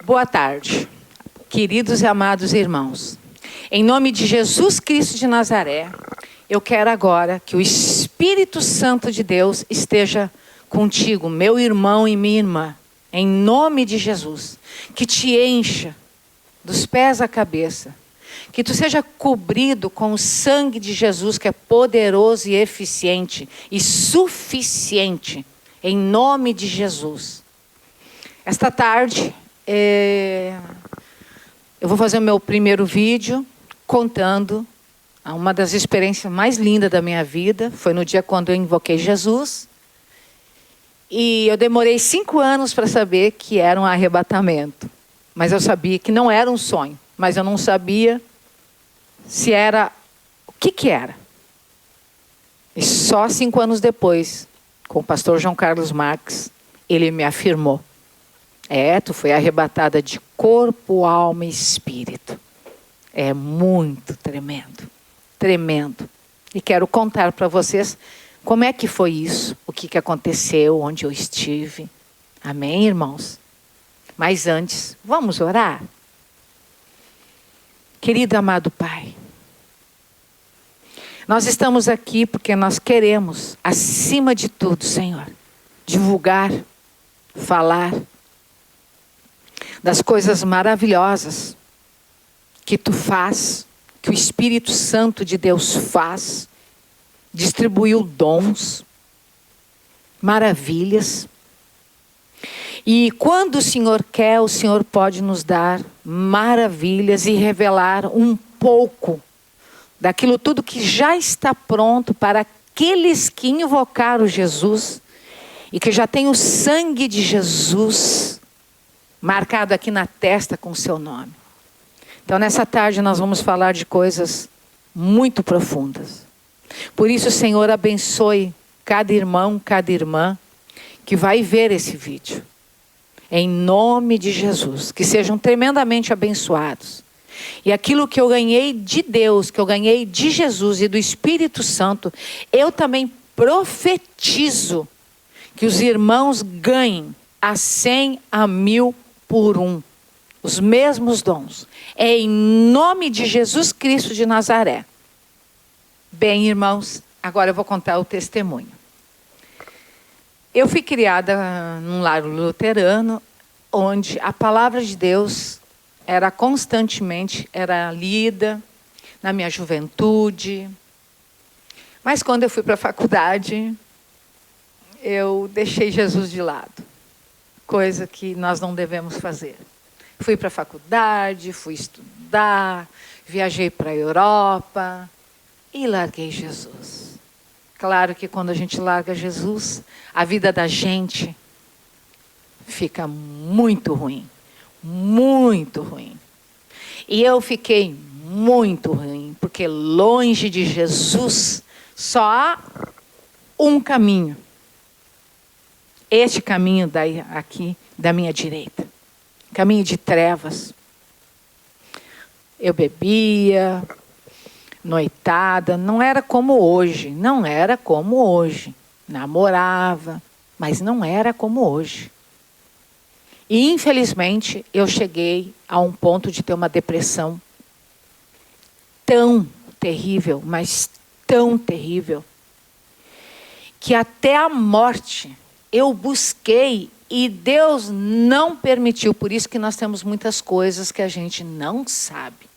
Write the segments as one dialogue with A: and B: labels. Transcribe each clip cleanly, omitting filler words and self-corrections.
A: Boa tarde, queridos e amados irmãos. Em nome de Jesus Cristo de Nazaré, eu quero agora que o Espírito Santo de Deus esteja contigo, meu irmão e minha irmã. Em nome de Jesus, que te encha dos pés à cabeça, que tu seja cobrido com o sangue de Jesus, que é poderoso e eficiente e suficiente, em nome de Jesus. Esta tarde, eu vou fazer o meu primeiro vídeo contando uma das experiências mais lindas da minha vida. Foi no dia quando eu invoquei Jesus. E eu demorei 5 anos para saber que era um arrebatamento. Mas eu sabia que não era um sonho. Mas eu não sabia se era... O que era? E só 5 anos depois, com o pastor João Carlos Marques, ele me afirmou. Tu foi arrebatada de corpo, alma e espírito. É muito tremendo. Tremendo. E quero contar para vocês como é que foi isso, o que aconteceu, onde eu estive. Amém, irmãos? Mas antes, vamos orar? Querido amado Pai, nós estamos aqui porque nós queremos, acima de tudo, Senhor, divulgar, falar das coisas maravilhosas que Tu faz, que o Espírito Santo de Deus faz, distribuiu dons, maravilhas. E quando o Senhor quer, o Senhor pode nos dar maravilhas e revelar um pouco daquilo tudo que já está pronto para aqueles que invocaram Jesus e que já tem o sangue de Jesus marcado aqui na testa com o seu nome. Então, nessa tarde, nós vamos falar de coisas muito profundas. Por isso, Senhor, abençoe cada irmão, cada irmã que vai ver esse vídeo. Em nome de Jesus, que sejam tremendamente abençoados. E aquilo que eu ganhei de Deus, que eu ganhei de Jesus e do Espírito Santo, eu também profetizo que os irmãos ganhem a 100, a 1000 por 1. Os mesmos dons. É em nome de Jesus Cristo de Nazaré. Bem, irmãos, agora eu vou contar o testemunho. Eu fui criada num lar luterano, onde a palavra de Deus era constantemente lida na minha juventude. Mas quando eu fui para a faculdade, eu deixei Jesus de lado. Coisa que nós não devemos fazer. Fui para a faculdade, fui estudar, viajei para a Europa e larguei Jesus. Claro que quando a gente larga Jesus, a vida da gente fica muito ruim. Muito ruim. E eu fiquei muito ruim, porque longe de Jesus só há um caminho. Este caminho aqui da minha direita. Caminho de trevas. Eu bebia, noitada, não era como hoje. Não era como hoje. Namorava, mas não era como hoje. E infelizmente eu cheguei a um ponto de ter uma depressão tão terrível, mas tão terrível, que até a morte eu busquei e Deus não permitiu. Por isso que nós temos muitas coisas que a gente não sabe.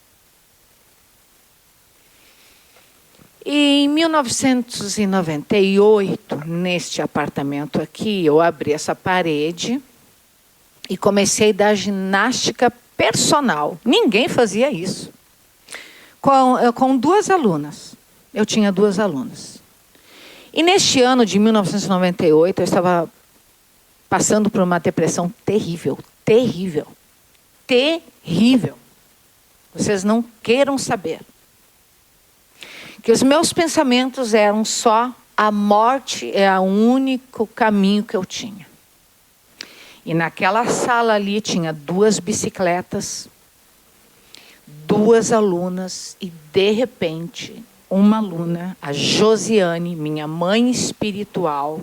A: E em 1998, neste apartamento aqui, eu abri essa parede e comecei a dar ginástica personal. Ninguém fazia isso. Com 2 alunas. Eu tinha 2 alunas. E neste ano de 1998, eu estava passando por uma depressão terrível. Terrível. Terrível. Vocês não queiram saber. Que os meus pensamentos eram só a morte é o único caminho que eu tinha. E naquela sala ali tinha 2 bicicletas, 2 alunas e de repente uma aluna, a Josiane, minha mãe espiritual,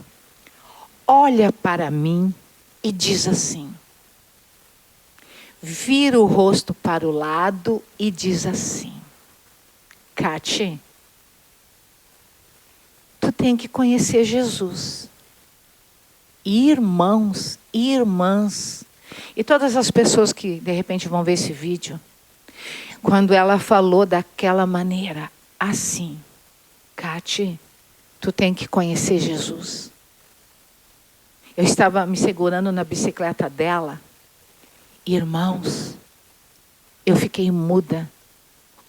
A: olha para mim e diz assim: vira o rosto para o lado e diz assim: Cate, tu tem que conhecer Jesus. Irmãos, irmãs, e todas as pessoas que de repente vão ver esse vídeo, quando ela falou daquela maneira, assim, Cate, tu tem que conhecer Jesus. Eu estava me segurando na bicicleta dela. Irmãos, eu fiquei muda,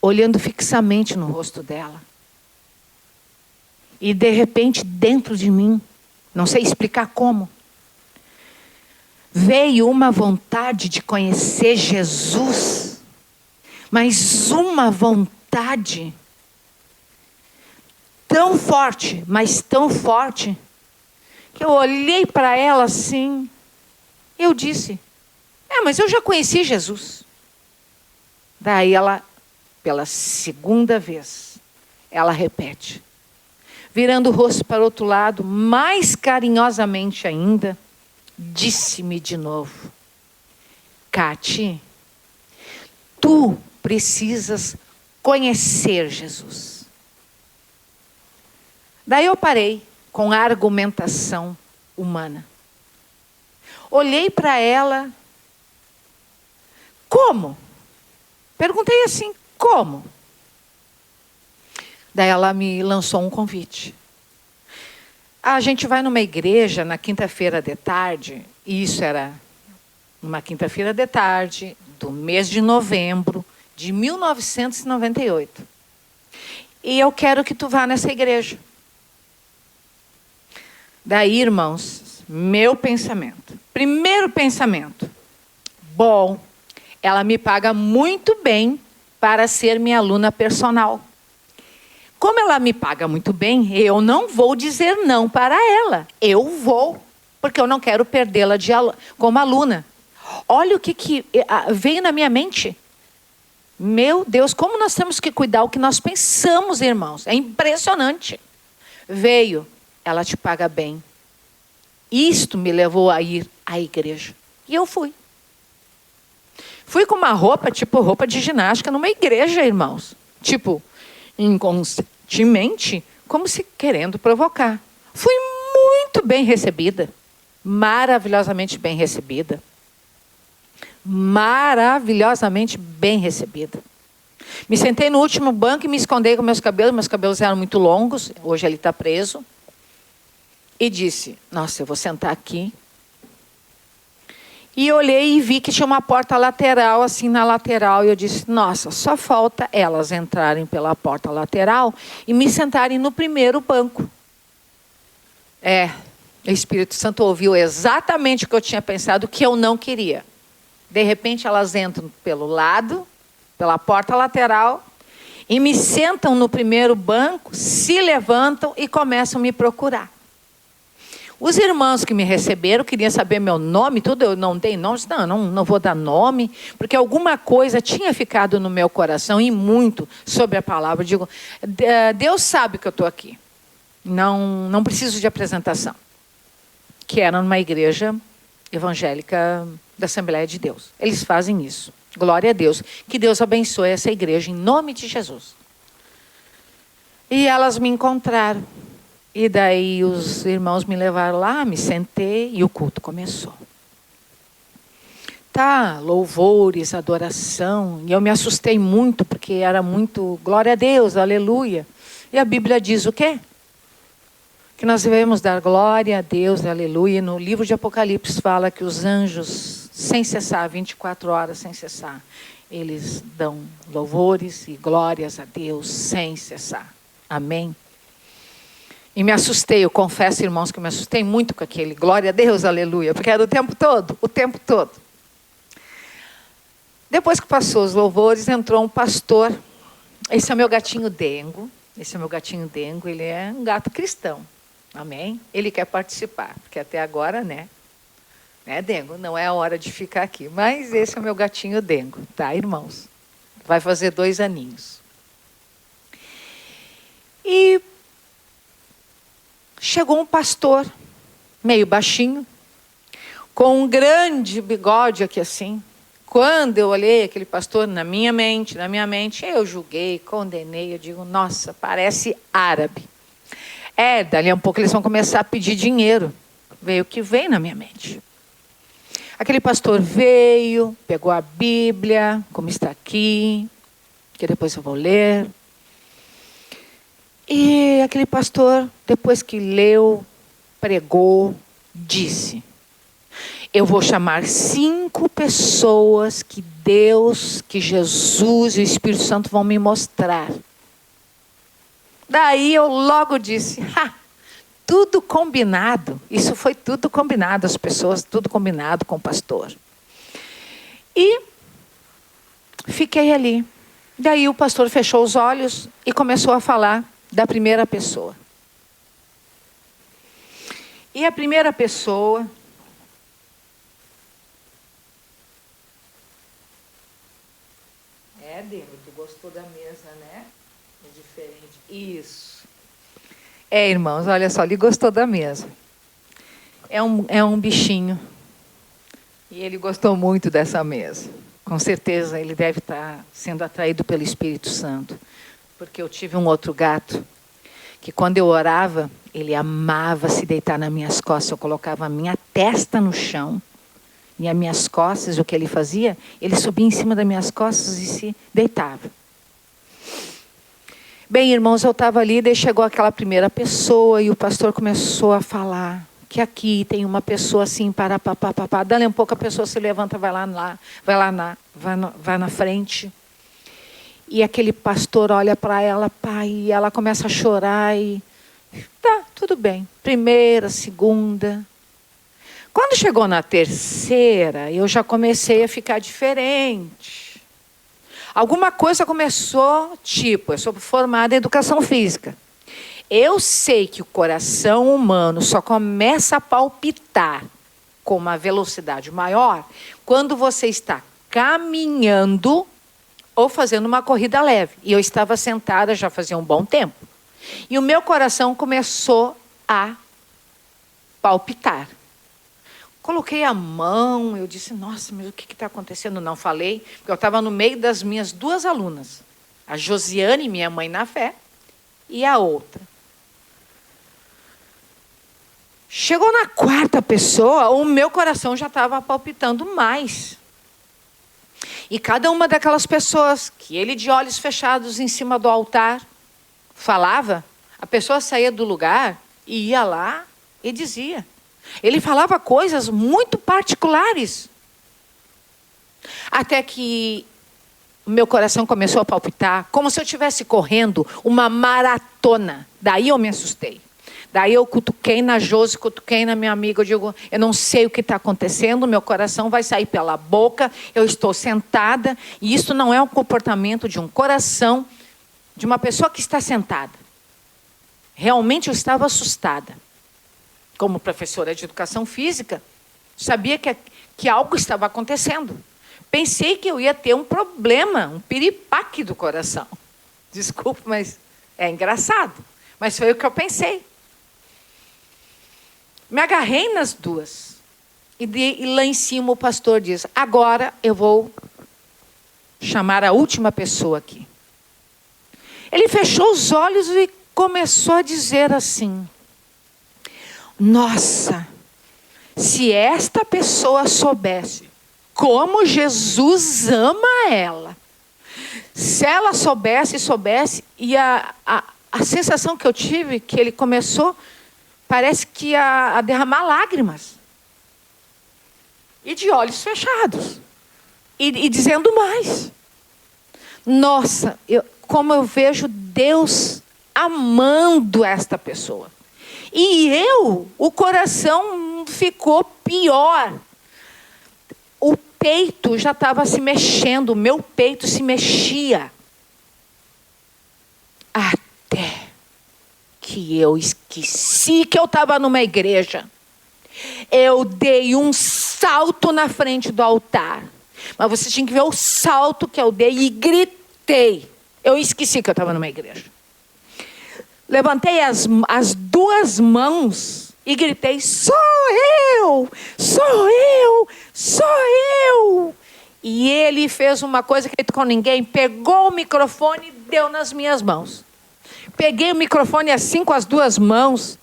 A: olhando fixamente no rosto dela. E de repente, dentro de mim, não sei explicar como, veio uma vontade de conhecer Jesus, mas uma vontade tão forte, mas tão forte, que eu olhei para ela assim, eu disse: mas eu já conheci Jesus. Daí ela, pela segunda vez, ela repete, virando o rosto para o outro lado, mais carinhosamente ainda, disse-me de novo: Cate, tu precisas conhecer Jesus. Daí eu parei com a argumentação humana. Olhei para ela. Como? Perguntei assim, como? Daí ela me lançou um convite. A gente vai numa igreja na quinta-feira de tarde, e isso era numa quinta-feira de tarde, do mês de novembro de 1998. E eu quero que tu vá nessa igreja. Daí, irmãos, meu pensamento. Primeiro pensamento. Bom, ela me paga muito bem para ser minha aluna personal. Como ela me paga muito bem, eu não vou dizer não para ela. Eu vou, porque eu não quero perdê-la como aluna. Olha o que veio na minha mente. Meu Deus, como nós temos que cuidar o que nós pensamos, irmãos. É impressionante. Veio, ela te paga bem. Isto me levou a ir à igreja. E eu fui. Fui com uma roupa, tipo roupa de ginástica, numa igreja, irmãos. Tipo, inconscientemente, como se querendo provocar. Fui muito bem recebida. Maravilhosamente bem recebida. Maravilhosamente bem recebida. Me sentei no último banco e me escondi com meus cabelos eram muito longos, hoje ele está preso. E disse, nossa, eu vou sentar aqui. E olhei e vi que tinha uma porta lateral, assim na lateral. E eu disse, nossa, só falta elas entrarem pela porta lateral e me sentarem no primeiro banco. O Espírito Santo ouviu exatamente o que eu tinha pensado, que eu não queria. De repente elas entram pelo lado, pela porta lateral, e me sentam no primeiro banco, se levantam e começam a me procurar. Os irmãos que me receberam queriam saber meu nome, tudo, eu não dei nome, não vou dar nome, porque alguma coisa tinha ficado no meu coração e muito sobre a palavra. Eu digo, Deus sabe que eu estou aqui, não preciso de apresentação. Que era numa igreja evangélica da Assembleia de Deus. Eles fazem isso. Glória a Deus. Que Deus abençoe essa igreja em nome de Jesus. E elas me encontraram. E daí os irmãos me levaram lá, me sentei e o culto começou. Louvores, adoração. E eu me assustei muito, porque era muito glória a Deus, aleluia. E a Bíblia diz o quê? Que nós devemos dar glória a Deus, aleluia. No livro de Apocalipse fala que os anjos, sem cessar, 24 horas sem cessar, eles dão louvores e glórias a Deus sem cessar. Amém? E me assustei, eu confesso, irmãos, que eu me assustei muito com aquele glória a Deus, aleluia, porque era o tempo todo. Depois que passou os louvores, entrou um pastor. Esse é o meu gatinho Dengo. Ele é um gato cristão. Amém? Ele quer participar, porque até agora, né, Dengo? Não é a hora de ficar aqui. Mas esse é o meu gatinho Dengo, tá, irmãos? Vai fazer 2 aninhos. E chegou um pastor, meio baixinho, com um grande bigode aqui assim, Quando eu olhei aquele pastor na minha mente, eu julguei, condenei, eu digo, nossa, parece árabe. Dali a um pouco eles vão começar a pedir dinheiro. Veio o que veio na minha mente. Aquele pastor veio, pegou a Bíblia, como está aqui, que depois eu vou ler. E aquele pastor, depois que leu, pregou, disse: eu vou chamar 5 pessoas que Deus, que Jesus e o Espírito Santo vão me mostrar. Daí eu logo disse, tudo combinado. Isso foi tudo combinado, as pessoas, tudo combinado com o pastor. E fiquei ali. Daí o pastor fechou os olhos e começou a falar da primeira pessoa. E a primeira pessoa... Dele, tu gostou da mesa, né? É diferente. Isso. Irmãos, olha só, ele gostou da mesa. É um bichinho. E ele gostou muito dessa mesa. Com certeza ele deve estar sendo atraído pelo Espírito Santo. Porque eu tive um outro gato, que quando eu orava, ele amava se deitar nas minhas costas. Eu colocava a minha testa no chão. E as minhas costas, o que ele fazia? Ele subia em cima das minhas costas e se deitava. Bem, irmãos, eu estava ali, daí chegou aquela primeira pessoa e o pastor começou a falar que aqui tem uma pessoa assim, papapá. Dali um pouco a pessoa se levanta, vai na frente. E aquele pastor olha para ela, pai, e ela começa a chorar e... Tá, tudo bem. Primeira, segunda... Quando chegou na terceira, eu já comecei a ficar diferente. Alguma coisa começou, tipo, eu sou formada em educação física. Eu sei que o coração humano só começa a palpitar com uma velocidade maior quando você está caminhando ou fazendo uma corrida leve. E eu estava sentada já fazia um bom tempo. E o meu coração começou a palpitar. Coloquei a mão, eu disse, nossa, mas o que está acontecendo? Não falei, porque eu estava no meio das minhas 2 alunas. A Josiane, minha mãe na fé, e a outra. Chegou na 4ª pessoa, o meu coração já estava palpitando mais. E cada uma daquelas pessoas, que ele de olhos fechados em cima do altar, falava, a pessoa saía do lugar e ia lá e dizia. Ele falava coisas muito particulares. Até que o meu coração começou a palpitar, como se eu estivesse correndo uma maratona. Daí eu me assustei. Daí eu cutuquei na Josi, cutuquei na minha amiga. Eu digo, eu não sei o que está acontecendo, meu coração vai sair pela boca, eu estou sentada. E isso não é um comportamento de um coração, de uma pessoa que está sentada. Realmente eu estava assustada. Como professora de educação física, sabia que algo estava acontecendo. Pensei que eu ia ter um problema, um piripaque do coração. Desculpe, mas é engraçado. Mas foi o que eu pensei. Me agarrei nas 2. E lá em cima o pastor diz, agora eu vou chamar a última pessoa aqui. Ele fechou os olhos e começou a dizer assim, nossa, se esta pessoa soubesse como Jesus ama ela, se ela soubesse, e a sensação que eu tive, que ele começou, parece que a derramar lágrimas, e de olhos fechados, e dizendo mais, nossa, como eu vejo Deus amando esta pessoa. E o coração ficou pior. O peito já estava se mexendo, o meu peito se mexia. Até que eu esqueci que eu estava numa igreja. Eu dei um salto na frente do altar. Mas você tinha que ver o salto que eu dei e gritei. Eu esqueci que eu estava numa igreja. Levantei as 2 mãos e gritei, sou eu, sou eu, sou eu. E ele fez uma coisa que com ninguém, pegou o microfone e deu nas minhas mãos. Peguei o microfone assim com as duas mãos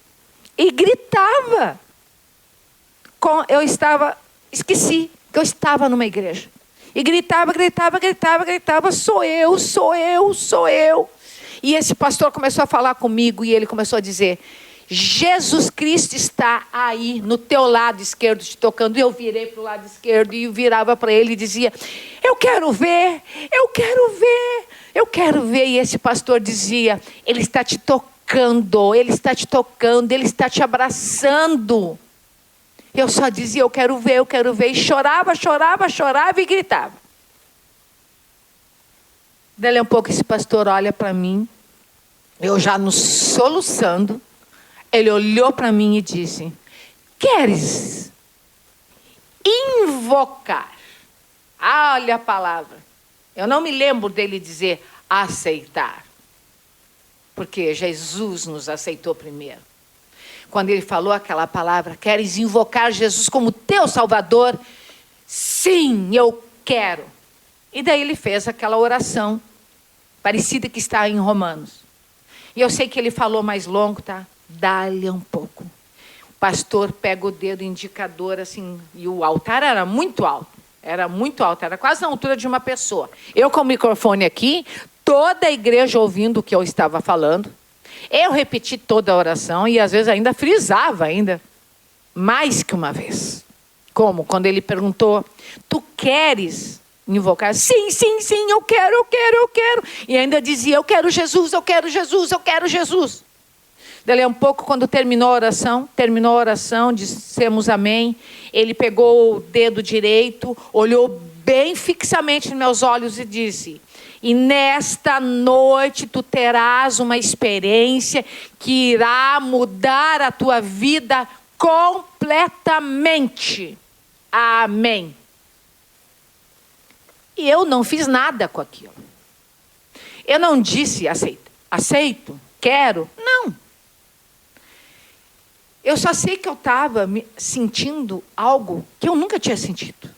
A: e gritava. Esqueci que eu estava numa igreja. E gritava, sou eu. E esse pastor começou a falar comigo e ele começou a dizer, Jesus Cristo está aí no teu lado esquerdo te tocando. E eu virei para o lado esquerdo e virava para ele e dizia, eu quero ver. E esse pastor dizia, ele está te tocando, ele está te abraçando. Eu só dizia, eu quero ver. E chorava e gritava. Daí um pouco esse pastor olha para mim, eu já nos soluçando. Ele olhou para mim e disse, queres invocar? Olha a palavra. Eu não me lembro dele dizer aceitar. Porque Jesus nos aceitou primeiro. Quando ele falou aquela palavra, queres invocar Jesus como teu Salvador? Sim, eu quero. E daí ele fez aquela oração, parecida que está em Romanos. E eu sei que ele falou mais longo, tá? Dá-lhe um pouco. O pastor pega o dedo indicador assim, e o altar era muito alto, era quase na altura de uma pessoa. Eu com o microfone aqui, toda a igreja ouvindo o que eu estava falando. Eu repeti toda a oração e às vezes ainda frisava mais que uma vez. Como? Quando ele perguntou, tu queres invocar? Sim, eu quero. E ainda dizia, eu quero Jesus. Daí um pouco, quando terminou a oração, dissemos amém. Ele pegou o dedo direito, olhou bem fixamente nos meus olhos e disse, e nesta noite tu terás uma experiência que irá mudar a tua vida completamente. Amém. E eu não fiz nada com aquilo. Eu não disse aceito, quero, não. Eu só sei que eu estava sentindo algo que eu nunca tinha sentido.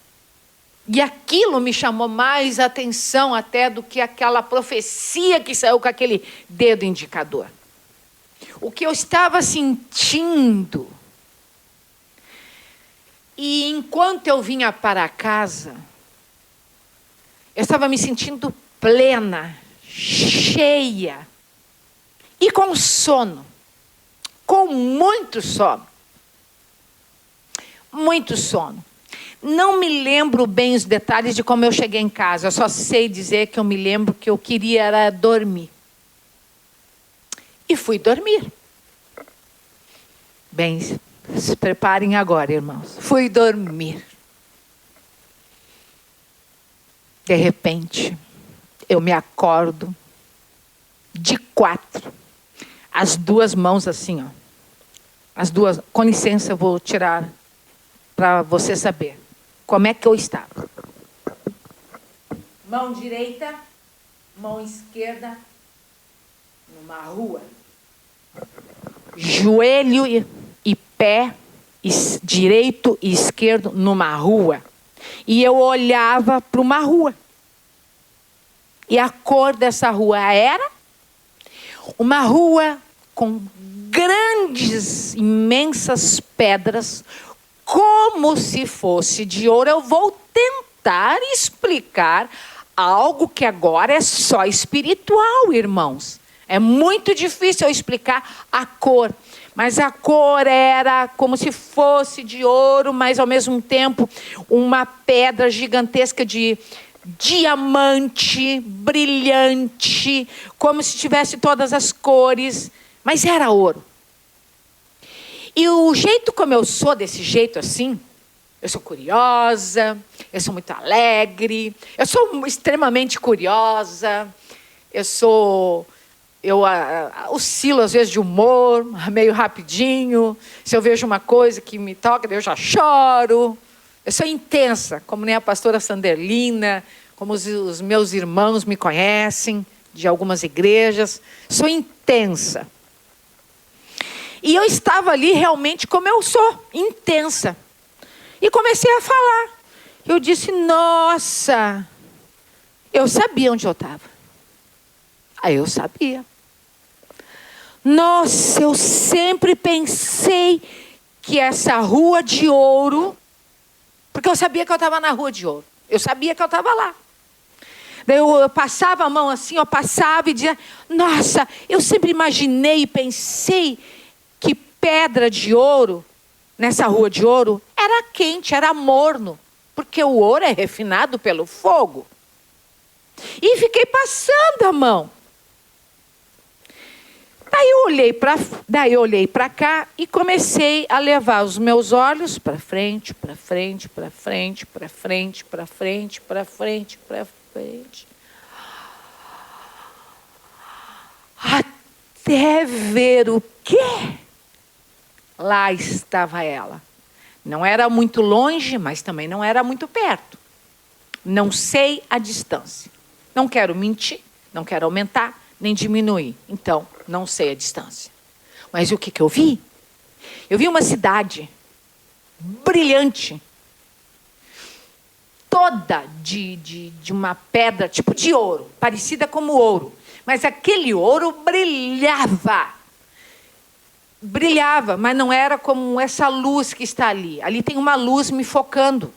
A: E aquilo me chamou mais atenção até do que aquela profecia que saiu com aquele dedo indicador. O que eu estava sentindo. E enquanto eu vinha para casa, eu estava me sentindo plena, cheia e com sono. Com muito sono. Muito sono. Não me lembro bem os detalhes de como eu cheguei em casa. Eu só sei dizer que eu me lembro que eu queria era dormir. E fui dormir. Bem, se preparem agora, irmãos. Fui dormir. De repente, eu me acordo de 4. As duas mãos assim, ó. As duas, com licença, eu vou tirar para você saber como é que eu estava. Mão direita, mão esquerda, numa rua. Joelho e pé direito e esquerdo numa rua. E eu olhava para uma rua. E a cor dessa rua era uma rua com grandes, imensas pedras, como se fosse de ouro. Eu vou tentar explicar algo que agora é só espiritual, irmãos. É muito difícil eu explicar a cor. Mas a cor era como se fosse de ouro, mas ao mesmo tempo uma pedra gigantesca de diamante, brilhante, como se tivesse todas as cores, mas era ouro. E o jeito como eu sou, desse jeito assim, eu sou curiosa, eu sou muito alegre, eu sou extremamente curiosa, eu oscilo às vezes de humor, meio rapidinho. Se eu vejo uma coisa que me toca, eu já choro. Eu sou intensa, como nem a pastora Sanderlina, como os meus irmãos me conhecem, de algumas igrejas. Sou intensa. E eu estava ali realmente como eu sou, intensa. E comecei a falar. Eu disse, nossa, eu sabia onde eu estava. Aí eu sabia. Nossa, eu sempre pensei que essa rua de ouro, porque eu sabia que eu estava na rua de ouro. Eu sabia que eu estava lá. Daí eu passava a mão assim, eu passava e dizia, nossa, eu sempre imaginei e pensei que pedra de ouro, nessa rua de ouro, era quente, era morno. Porque o ouro é refinado pelo fogo. E fiquei passando a mão. Daí eu olhei para cá e comecei a levar os meus olhos para frente, para frente, para frente, para frente, para frente, para frente, para frente. Até ver o quê? Lá estava ela. Não era muito longe, mas também não era muito perto. Não sei a distância. Não quero mentir, não quero aumentar, nem diminuir. Então, não sei a distância. Mas o que eu vi? Eu vi uma cidade brilhante, toda de uma pedra, tipo de ouro, parecida como ouro. Mas aquele ouro brilhava. Brilhava, mas não era como essa luz que está ali. Ali tem uma luz me focando.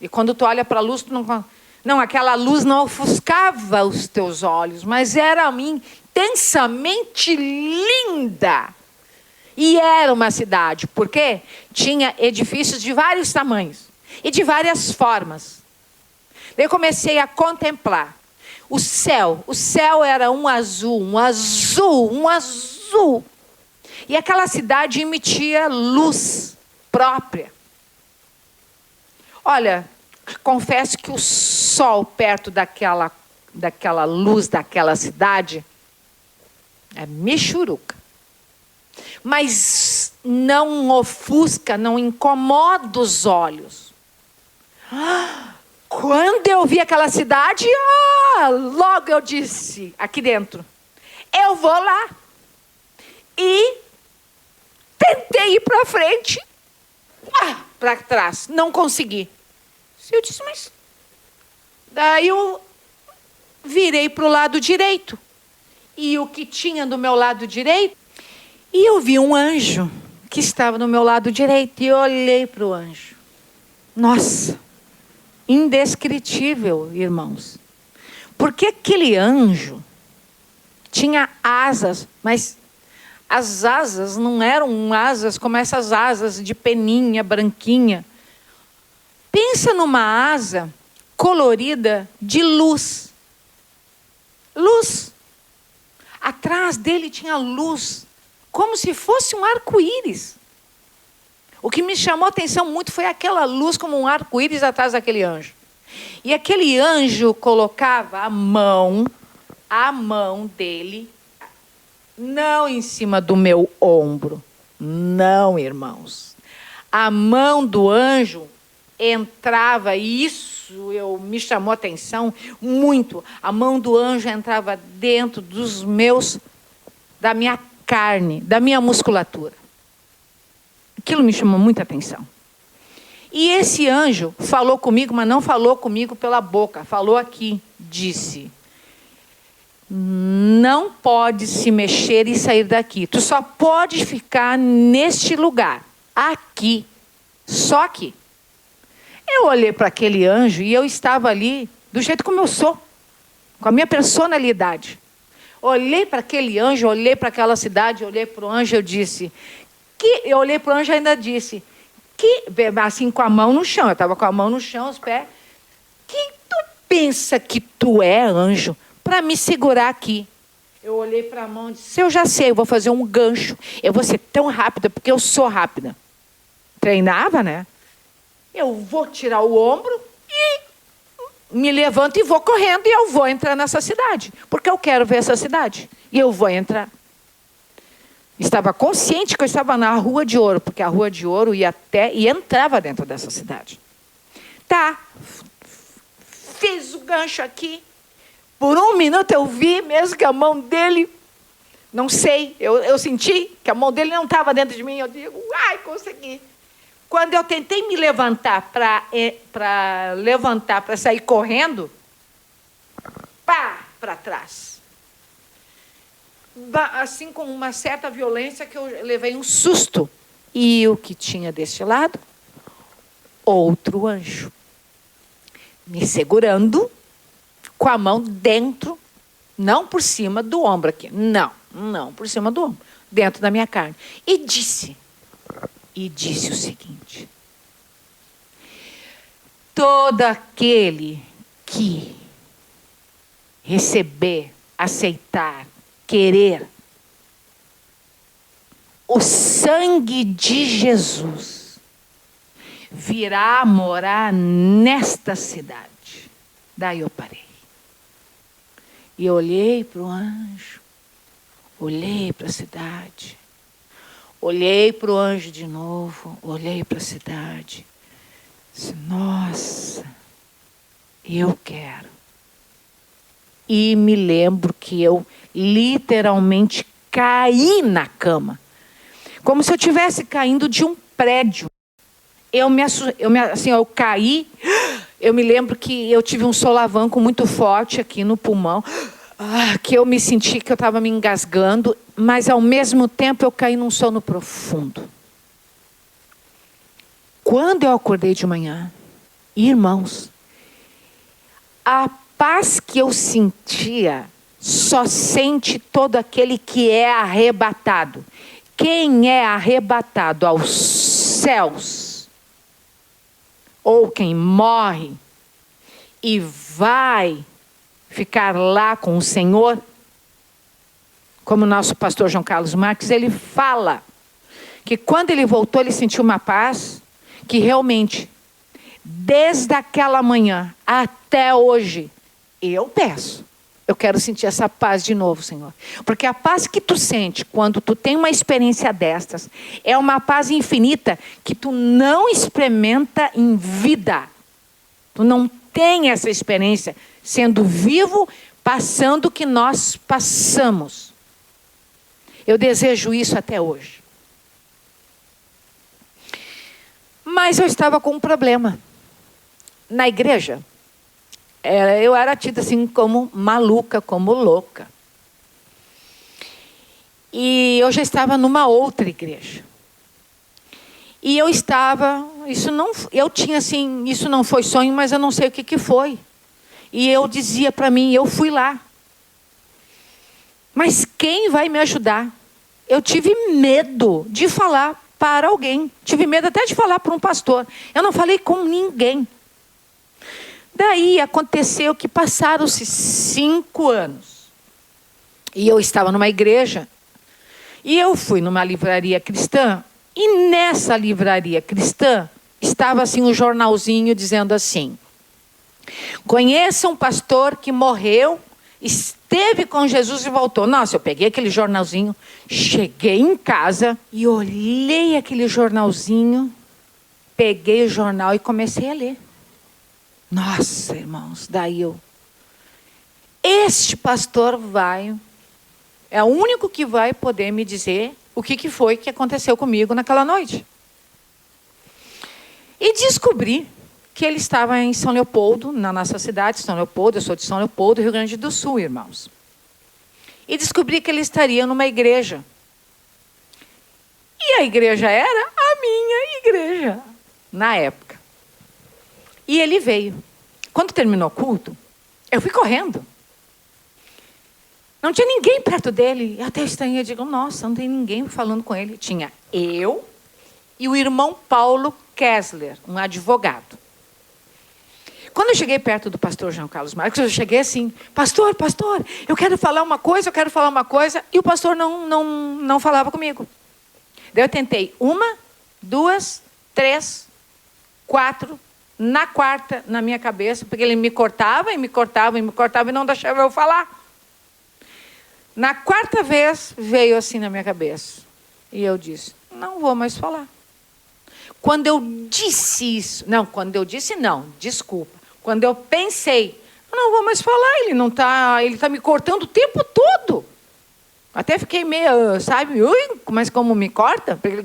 A: E quando tu olha para a luz, tu não... Não, aquela luz não ofuscava os teus olhos, mas era intensamente linda. E era uma cidade, porque tinha edifícios de vários tamanhos e de várias formas. Daí eu comecei a contemplar o céu. O céu era um azul, um azul, um azul. E aquela cidade emitia luz própria. Olha, confesso que o sol perto daquela luz daquela cidade é michuruca. Mas não ofusca, não incomoda os olhos. Quando eu vi aquela cidade, logo eu disse, aqui dentro, eu vou lá. E tentei ir para frente, para trás, não consegui. Eu disse, mas... Daí eu virei para o lado direito. E o que tinha do meu lado direito? E eu vi um anjo que estava no meu lado direito. E eu olhei para o anjo. Nossa, indescritível, irmãos. Porque aquele anjo tinha asas, mas as asas não eram asas como essas asas de peninha branquinha. Pensa numa asa colorida de luz. Luz. Atrás dele tinha luz, como se fosse um arco-íris. O que me chamou a atenção muito foi aquela luz como um arco-íris atrás daquele anjo. E aquele anjo colocava a mão dele, não em cima do meu ombro. Não, irmãos. A mão do anjo entrava, e isso me chamou a atenção muito. A mão do anjo entrava dentro da minha carne, da minha musculatura. Aquilo me chamou muita atenção. E esse anjo falou comigo, mas não falou comigo pela boca, falou aqui, disse: não pode se mexer e sair daqui. Tu só pode ficar neste lugar, aqui, só aqui. Eu olhei para aquele anjo e eu estava ali do jeito como eu sou, com a minha personalidade. Olhei para aquele anjo, olhei para aquela cidade, olhei para o anjo, eu olhei para o anjo e ainda disse, assim com a mão no chão, eu estava com a mão no chão, os pés, quem tu pensa que tu é, anjo, para me segurar aqui? Eu olhei para a mão e disse, eu já sei, eu vou fazer um gancho, eu vou ser tão rápida, porque eu sou rápida. Treinava, né? Eu vou tirar o ombro e me levanto e vou correndo e eu vou entrar nessa cidade. Porque eu quero ver essa cidade. E eu vou entrar. Estava consciente que eu estava na Rua de Ouro, porque a Rua de Ouro ia e entrava dentro dessa cidade. Tá. Fiz o gancho aqui. Por um minuto eu vi mesmo que a mão dele, não sei, eu senti que a mão dele não estava dentro de mim. Eu digo, consegui. Quando eu tentei me levantar para sair correndo, pá, para trás. Assim, com uma certa violência, que eu levei um susto. E o que tinha deste lado? Outro anjo. Me segurando, com a mão dentro, não por cima do ombro aqui. Não por cima do ombro. Dentro da minha carne. E disse o seguinte: todo aquele que receber, aceitar, querer o sangue de Jesus, virá morar nesta cidade. Daí eu parei. E olhei para o anjo, olhei para a cidade, olhei para o anjo de novo, olhei para a cidade. Disse, nossa, eu quero. E me lembro que eu literalmente caí na cama. Como se eu estivesse caindo de um prédio. Eu caí. Eu me lembro que eu tive um solavanco muito forte aqui no pulmão. Que eu me senti que eu estava me engasgando. Mas, ao mesmo tempo, eu caí num sono profundo. Quando eu acordei de manhã, irmãos, a paz que eu sentia, só sente todo aquele que é arrebatado. Quem é arrebatado aos céus, ou quem morre e vai ficar lá com o Senhor, como o nosso pastor João Carlos Marques, ele fala que quando ele voltou, ele sentiu uma paz que realmente, desde aquela manhã até hoje, eu peço. Eu quero sentir essa paz de novo, Senhor. Porque a paz que tu sente quando tu tem uma experiência destas é uma paz infinita que tu não experimenta em vida. Tu não tem essa experiência sendo vivo, passando o que nós passamos. Eu desejo isso até hoje. Mas eu estava com um problema. Na igreja, eu era tida assim como maluca, como louca. E eu já estava numa outra igreja. E eu estava, isso não foi sonho, mas eu não sei o que foi. E eu dizia para mim, eu fui lá. Mas quem vai me ajudar? Eu tive medo de falar para alguém. Tive medo até de falar para um pastor. Eu não falei com ninguém. Daí aconteceu que passaram-se 5 anos. E eu estava numa igreja. E eu fui numa livraria cristã. E nessa livraria cristã estava assim um jornalzinho dizendo assim: conheça um pastor que morreu, esteve com Jesus e voltou. Nossa, eu peguei aquele jornalzinho, cheguei em casa e olhei aquele jornalzinho, peguei o jornal e comecei a ler. Nossa, irmãos, daí este pastor é o único que vai poder me dizer o que foi que aconteceu comigo naquela noite. E descobri que ele estava em São Leopoldo, na nossa cidade, São Leopoldo, eu sou de São Leopoldo, Rio Grande do Sul, irmãos. E descobri que ele estaria numa igreja. E a igreja era a minha igreja, na época. E ele veio. Quando terminou o culto, eu fui correndo. Não tinha ninguém perto dele. Eu até estranhei, eu digo, nossa, não tem ninguém falando com ele. Tinha eu e o irmão Paulo Kessler, um advogado. Quando eu cheguei perto do pastor João Carlos Marques, eu cheguei assim, pastor, eu quero falar uma coisa, e o pastor não falava comigo. Daí eu tentei 1, 2, 3, 4, na quarta, na minha cabeça, porque ele me cortava e não deixava eu falar. Na 4ª vez, veio assim na minha cabeça. E eu disse, não vou mais falar. Quando eu disse isso, desculpa. Quando eu pensei, não vou mais falar, ele está me cortando o tempo todo. Até fiquei meio, sabe, mas como me corta? Porque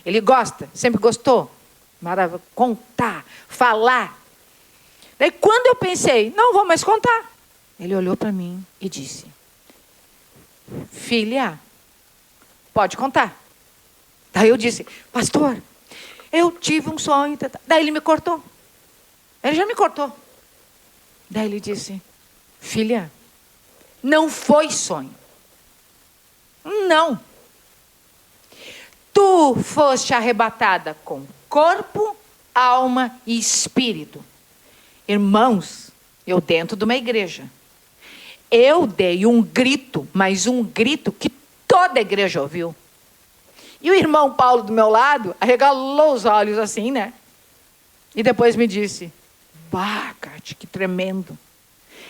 A: ele gosta, sempre gostou. Maravilha. Contar, falar. Daí quando eu pensei, não vou mais contar, ele olhou para mim e disse: filha, pode contar. Daí eu disse: pastor, eu tive um sonho. Daí ele me cortou. Ele já me cortou. Daí ele disse: filha, não foi sonho. Não. Tu foste arrebatada com corpo, alma e espírito. Irmãos, eu dentro de uma igreja, eu dei um grito, mas um grito que toda a igreja ouviu. E o irmão Paulo do meu lado arregalou os olhos assim, né? E depois me disse: bah, Cátia, que tremendo.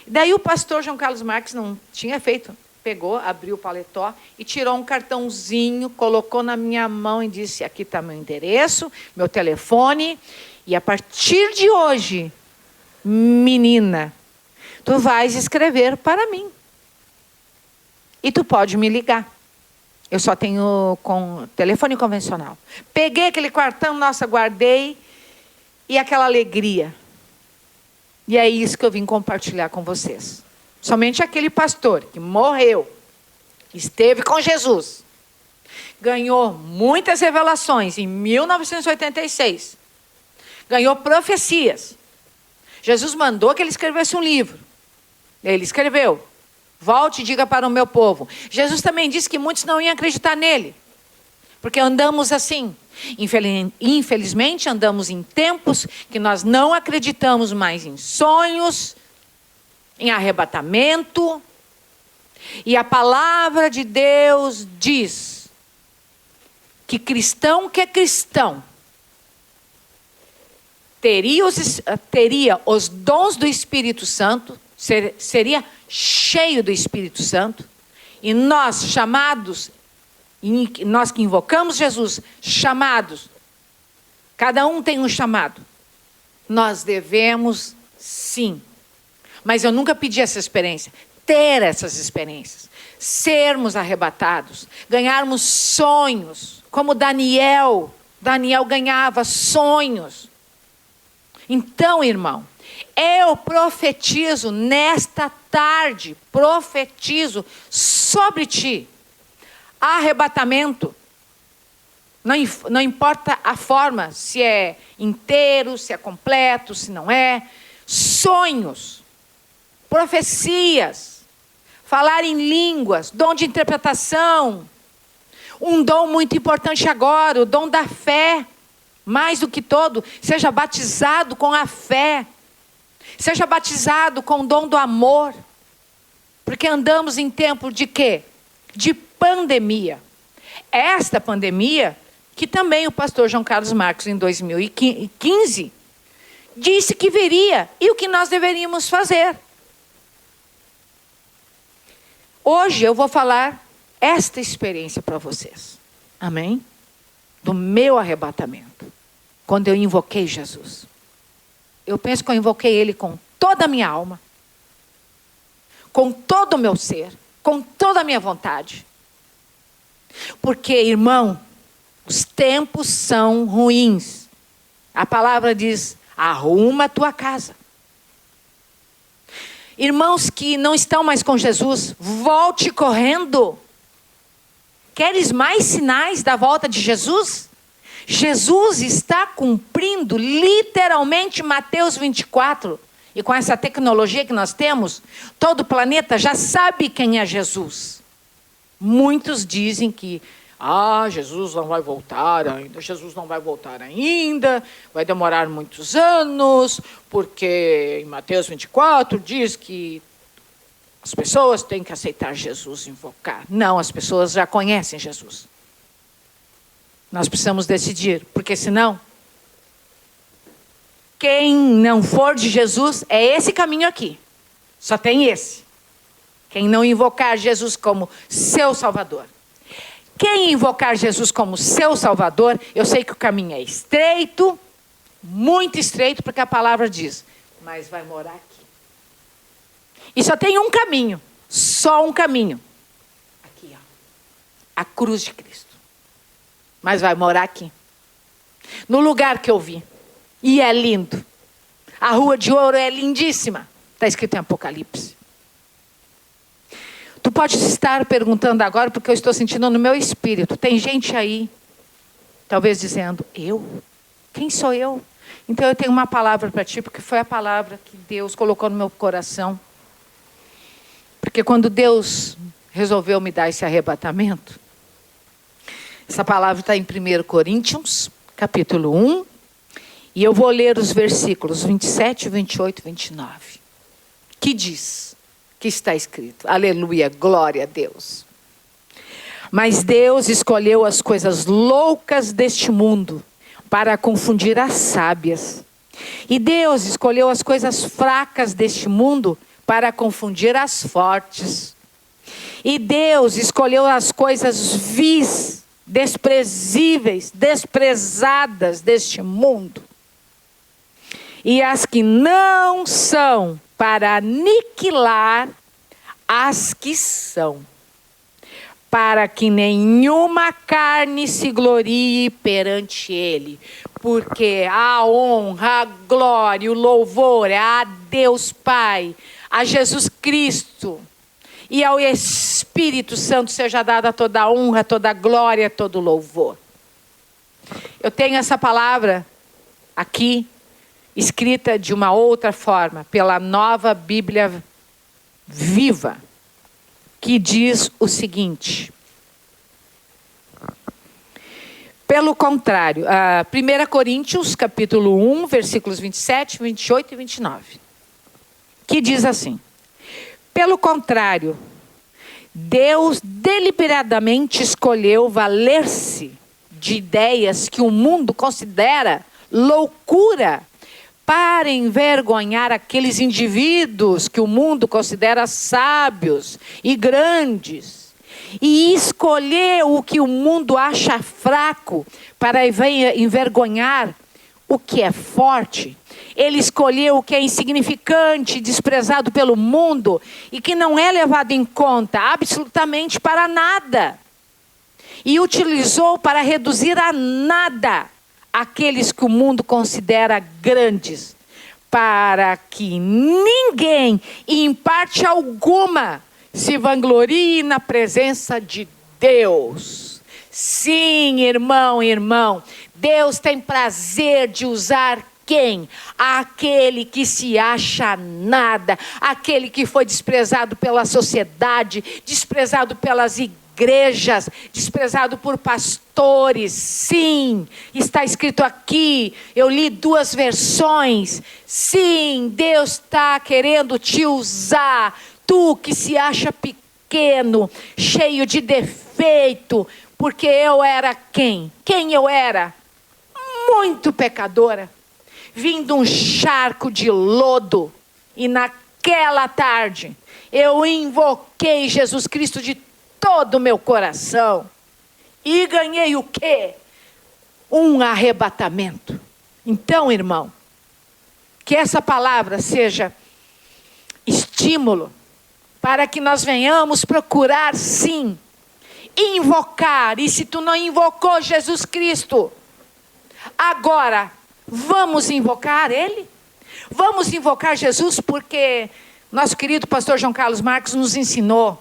A: E daí o pastor João Carlos Marques não tinha feito. Pegou, abriu o paletó e tirou um cartãozinho, colocou na minha mão e disse: aqui está meu endereço, meu telefone. E a partir de hoje, menina, tu vais escrever para mim. E tu pode me ligar. Eu só tenho telefone convencional. Peguei aquele cartão, nossa, guardei. E aquela alegria. E é isso que eu vim compartilhar com vocês. Somente aquele pastor que morreu, esteve com Jesus, ganhou muitas revelações em 1986. Ganhou profecias. Jesus mandou que ele escrevesse um livro. Ele escreveu: volte e diga para o meu povo. Jesus também disse que muitos não iam acreditar nele, porque andamos assim. Infelizmente, andamos em tempos que nós não acreditamos mais em sonhos, em arrebatamento. E a palavra de Deus diz que cristão que é cristão teria os dons do Espírito Santo, seria cheio do Espírito Santo, e nós chamados, nós que invocamos Jesus, chamados, cada um tem um chamado, nós devemos sim, mas eu nunca pedi essa experiência, ter essas experiências, sermos arrebatados, ganharmos sonhos, como Daniel ganhava sonhos. Então, irmão, eu profetizo nesta tarde, profetizo sobre ti, arrebatamento. Não importa a forma, se é inteiro, se é completo, se não é. Sonhos, profecias, falar em línguas, dom de interpretação. Um dom muito importante agora, o dom da fé. Mais do que todo, seja batizado com a fé. Seja batizado com o dom do amor. Porque andamos em tempo de quê? De pandemia. Esta pandemia, que também o pastor João Carlos Marques, em 2015, disse que viria. E o que nós deveríamos fazer? Hoje eu vou falar esta experiência para vocês. Amém? Do meu arrebatamento. Quando eu invoquei Jesus. Eu penso que eu invoquei Ele com toda a minha alma. Com todo o meu ser. Com toda a minha vontade. Porque, irmão, os tempos são ruins. A palavra diz: arruma a tua casa. Irmãos que não estão mais com Jesus, volte correndo. Queres mais sinais da volta de Jesus? Jesus está cumprindo literalmente Mateus 24. E com essa tecnologia que nós temos, todo o planeta já sabe quem é Jesus. Muitos dizem que Jesus não vai voltar ainda, Jesus não vai voltar ainda, vai demorar muitos anos, porque em Mateus 24 diz que as pessoas têm que aceitar Jesus e invocar. Não, as pessoas já conhecem Jesus. Nós precisamos decidir, porque senão, quem não for de Jesus, é esse caminho aqui. Só tem esse. Quem não invocar Jesus como seu Salvador. Quem invocar Jesus como seu Salvador, eu sei que o caminho é estreito, muito estreito, porque a palavra diz, mas vai morar aqui. E só tem um caminho, só um caminho. Aqui, ó, a cruz de Cristo. Mas vai morar aqui. no lugar que eu vi. E é lindo. A rua de ouro é lindíssima. Está escrito em Apocalipse. Tu pode estar perguntando agora, porque eu estou sentindo no meu espírito. Tem gente aí, talvez dizendo, eu? Quem sou eu? Então eu tenho uma palavra para ti, porque foi a palavra que Deus colocou no meu coração. Porque quando Deus resolveu me dar esse arrebatamento, essa palavra está em 1 Coríntios, capítulo 1, e eu vou ler os versículos 27, 28 e 29. Que diz, que está escrito, aleluia, glória a Deus. Mas Deus escolheu as coisas loucas deste mundo para confundir as sábias. E Deus escolheu as coisas fracas deste mundo para confundir as fortes. E Deus escolheu as coisas vis, desprezíveis, desprezadas deste mundo. E as que não são, para aniquilar as que são. Para que nenhuma carne se glorie perante Ele. Porque a honra, a glória, o louvor é a Deus Pai, a Jesus Cristo e ao Espírito Santo seja dada toda a honra, toda a glória, todo o louvor. Eu tenho essa palavra aqui, escrita de uma outra forma, pela Nova Bíblia Viva, que diz o seguinte. Pelo contrário, 1 Coríntios, capítulo 1, versículos 27, 28 e 29. Que diz assim. Pelo contrário, Deus deliberadamente escolheu valer-se de ideias que o mundo considera loucura para envergonhar aqueles indivíduos que o mundo considera sábios e grandes. E escolheu o que o mundo acha fraco para envergonhar o que é forte. Ele escolheu o que é insignificante, desprezado pelo mundo e que não é levado em conta absolutamente para nada. E utilizou para reduzir a nada aqueles que o mundo considera grandes, para que ninguém, em parte alguma, se vanglorie na presença de Deus. Sim, irmão, Deus tem prazer de usar quem? Aquele que se acha nada, aquele que foi desprezado pela sociedade, desprezado pelas igrejas, desprezado por pastores. Sim, está escrito aqui, eu li 2 versões. Sim, Deus está querendo te usar. Tu que se acha pequeno, cheio de defeito, porque eu era quem? Quem eu era? Muito pecadora, vim de um charco de lodo, e naquela tarde eu invoquei Jesus Cristo de todo o meu coração, e ganhei o quê? Um arrebatamento. Então, irmão, que essa palavra seja estímulo, para que nós venhamos procurar sim, invocar, e se tu não invocou Jesus Cristo, agora, vamos invocar Ele? Vamos invocar Jesus, porque nosso querido pastor João Carlos Marques nos ensinou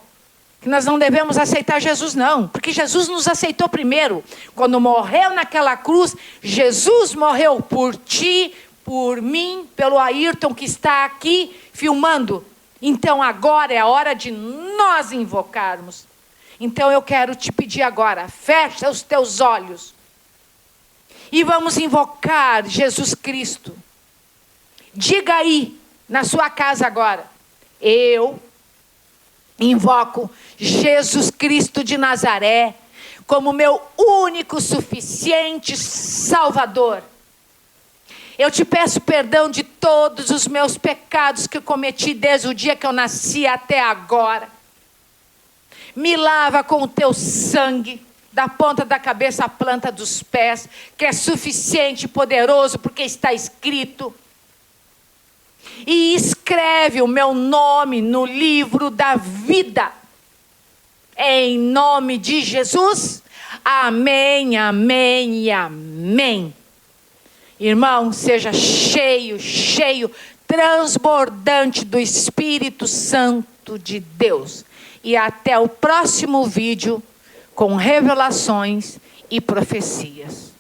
A: que nós não devemos aceitar Jesus não, porque Jesus nos aceitou primeiro. Quando morreu naquela cruz, Jesus morreu por ti, por mim, pelo Ayrton que está aqui filmando. Então agora é a hora de nós invocarmos. Então eu quero te pedir agora, fecha os teus olhos. E vamos invocar Jesus Cristo. Diga aí, na sua casa agora. Eu invoco Jesus Cristo de Nazaré como meu único, suficiente Salvador. Eu te peço perdão de todos os meus pecados que eu cometi desde o dia que eu nasci até agora. Me lava com o teu sangue, da ponta da cabeça à planta dos pés, que é suficiente e poderoso, porque está escrito. E escreve o meu nome no livro da vida. Em nome de Jesus. Amém, amém e amém. Irmão, seja cheio, transbordante do Espírito Santo de Deus. E até o próximo vídeo com revelações e profecias.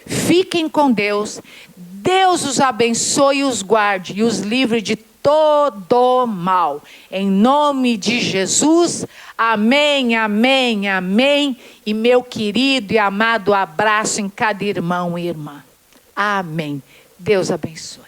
A: Fiquem com Deus. Deus os abençoe e os guarde e os livre de todo mal. Em nome de Jesus. Amém, amém, amém. E meu querido e amado abraço em cada irmão e irmã. Amém. Deus abençoe.